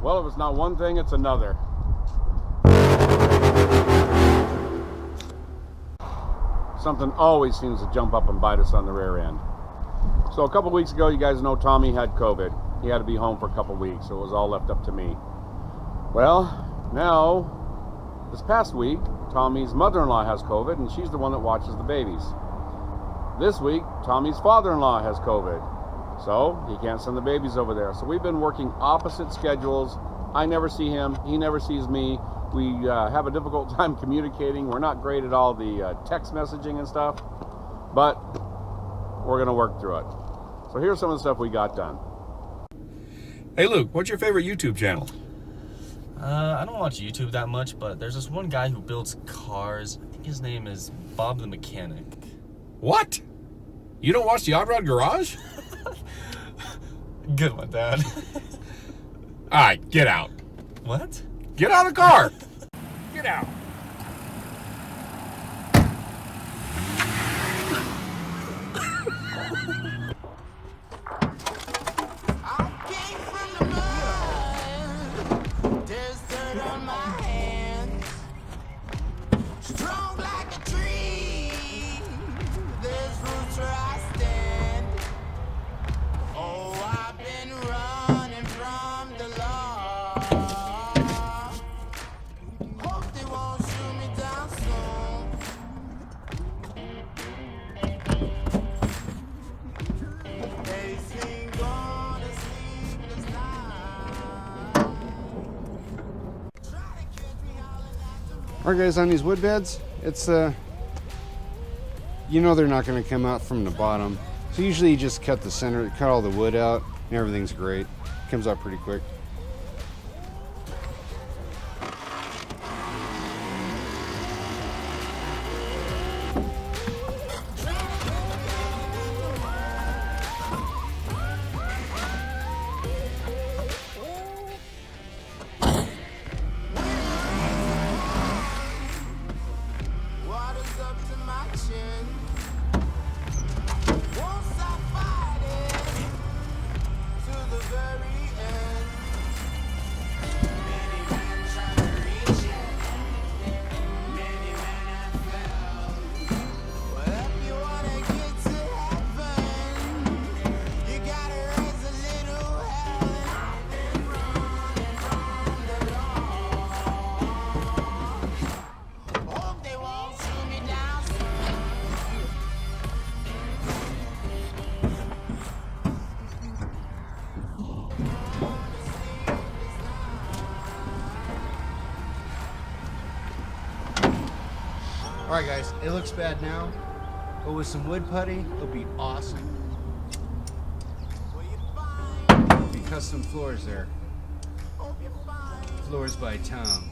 Well, if it's not one thing, it's another. Something always seems to jump up and bite us on the rear end. So a couple weeks ago, you guys know Tommy had COVID. He had to be home for a couple weeks, so it was all left up to me. Well, now, this past week, Tommy's mother-in-law has COVID, and she's the one that watches the babies. This week, Tommy's father-in-law has COVID, so he can't send the babies over there. So we've been working opposite schedules. I never see him, he never sees me. We have a difficult time communicating. We're not great at all the text messaging and stuff, but we're gonna work through it. So here's some of the stuff we got done. Hey Luke, what's your favorite YouTube channel? I don't watch YouTube that much, but there's this one guy who builds cars. I think his name is Bob the Mechanic. What? You don't watch the Odd Rod Garage? Good one, Dad. Alright, get out. What? Get out of the car! Get out! Alright guys, on these wood beds, it's you know they're not going to come out from the bottom. So usually you just cut the center, cut all the wood out, and everything's great. Comes out pretty quick. Alright guys, it looks bad now, but with some wood putty, it'll be awesome. There'll be custom floors there. Floors by Tom.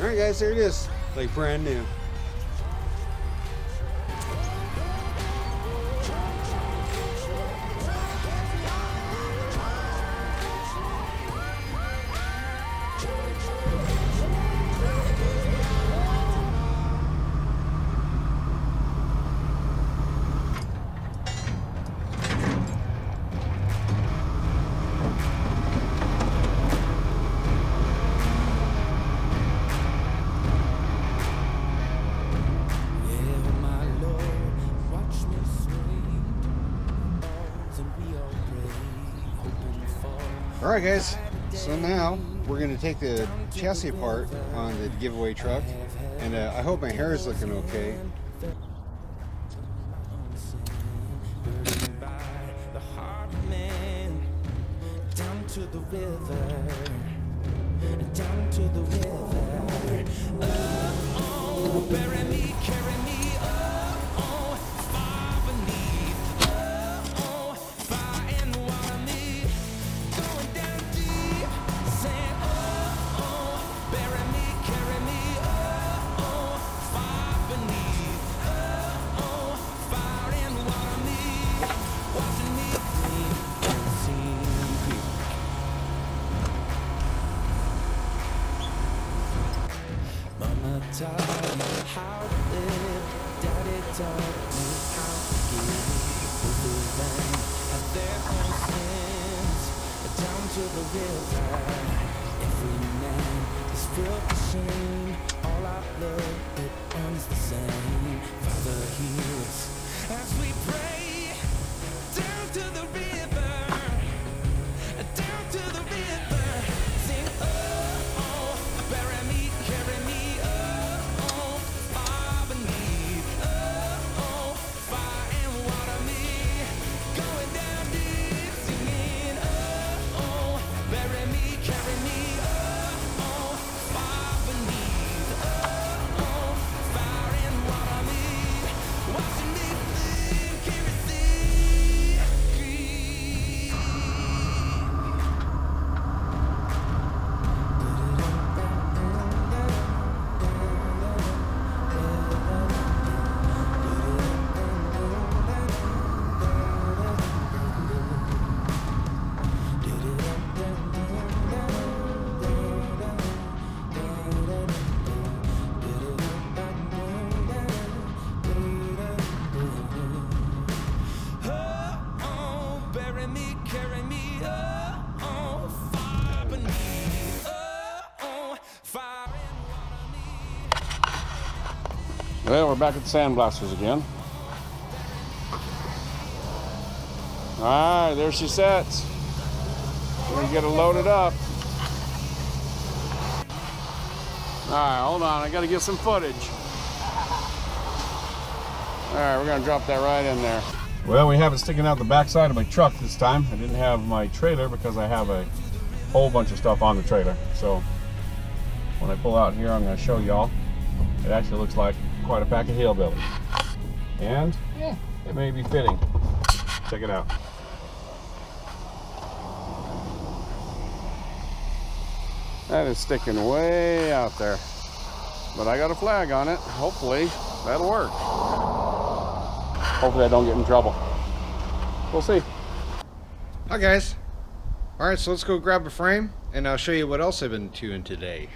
Alright guys, there it is. Like brand new. Alright guys, so now we're going to take the chassis apart on the giveaway truck, and I hope my hair is looking okay. Down to the river, down to the river. Oh, Well, we're back at the sandblasters again. Alright, there she sits. We're gonna get her loaded up. Alright, hold on, I gotta get some footage. Alright, we're gonna drop that right in there. Well, we have it sticking out the backside of my truck this time. I didn't have my trailer because I have a whole bunch of stuff on the trailer. So when I pull out here, I'm gonna show y'all. It actually looks like quite a pack of hillbillies. And yeah, it may be fitting. Check it out. That is sticking way out there. But I got a flag on it. Hopefully that'll work. Hopefully I don't get in trouble. We'll see. Hi guys. Alright, so let's go grab a frame and I'll show you what else I've been doing today.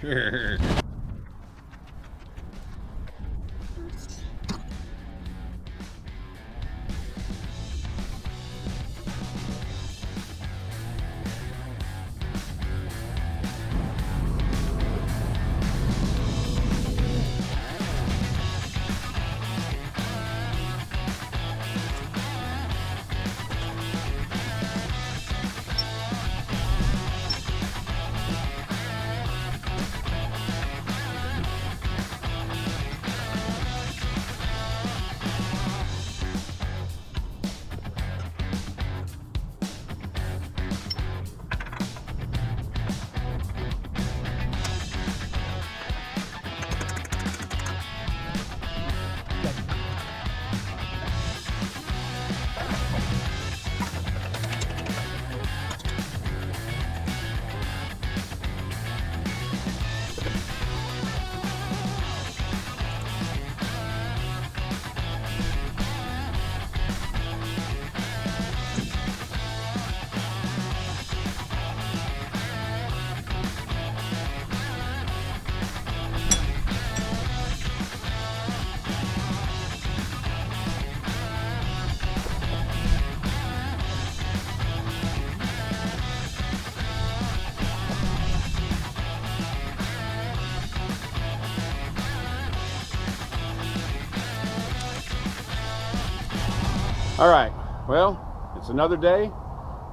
All right, well, it's another day.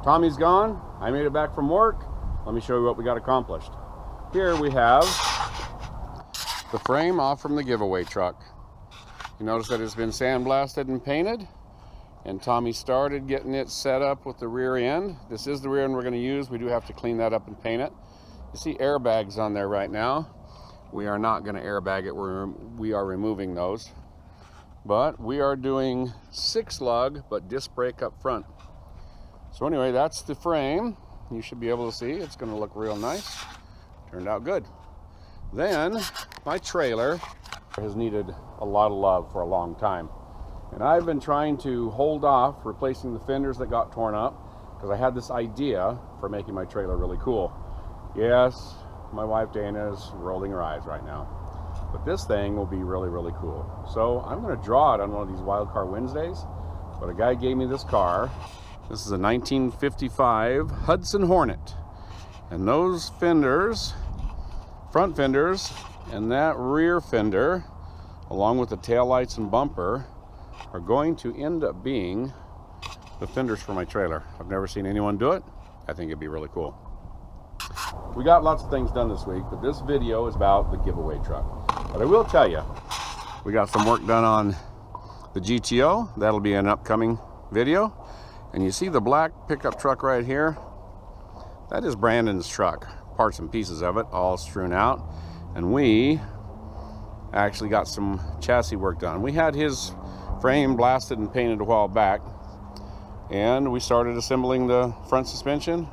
Tommy's gone. I made it back from work. Let me show you what we got accomplished. Here we have the frame off from the giveaway truck. You notice that it's been sandblasted and painted, and Tommy started getting it set up with the rear end. This is the rear end we're going to use. We do have to clean that up and paint it. You see airbags on there right now. We are not going to airbag it. We are removing those. But we are doing 6 lug, but disc brake up front. So anyway, that's the frame. You should be able to see. It's going to look real nice. Turned out good. Then, my trailer has needed a lot of love for a long time. And I've been trying to hold off replacing the fenders that got torn up because I had this idea for making my trailer really cool. Yes, my wife Dana is rolling her eyes right now. But this thing will be really, really cool. So I'm going to draw it on one of these Wild Car Wednesdays. But a guy gave me this car. This is a 1955 Hudson Hornet. And those fenders, front fenders, and that rear fender, along with the taillights and bumper, are going to end up being the fenders for my trailer. I've never seen anyone do it. I think it'd be really cool. We got lots of things done this week, but this video is about the giveaway truck. But I will tell you, we got some work done on the GTO. That'll be an upcoming video. And you see the black pickup truck right here? That is Brandon's truck. Parts and pieces of it all strewn out. And we actually got some chassis work done. We had his frame blasted and painted a while back. And we started assembling the front suspension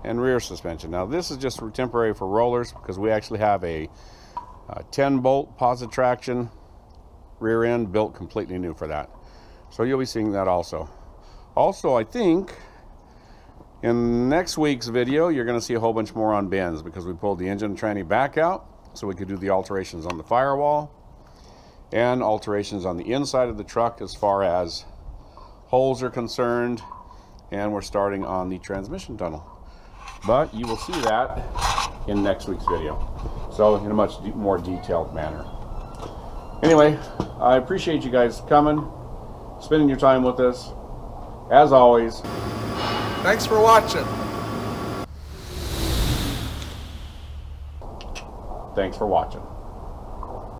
and rear suspension. Now this is just temporary for rollers because we actually have a 10-bolt positive traction rear end built completely new for that. So you'll be seeing that also. Also, I think in next week's video, you're going to see a whole bunch more on bends because we pulled the engine and tranny back out so we could do the alterations on the firewall and alterations on the inside of the truck as far as holes are concerned, and we're starting on the transmission tunnel. But you will see that in next week's video, so in a much more detailed manner. Anyway, I appreciate you guys coming, spending your time with us. As always, thanks for watching. Thanks for watching.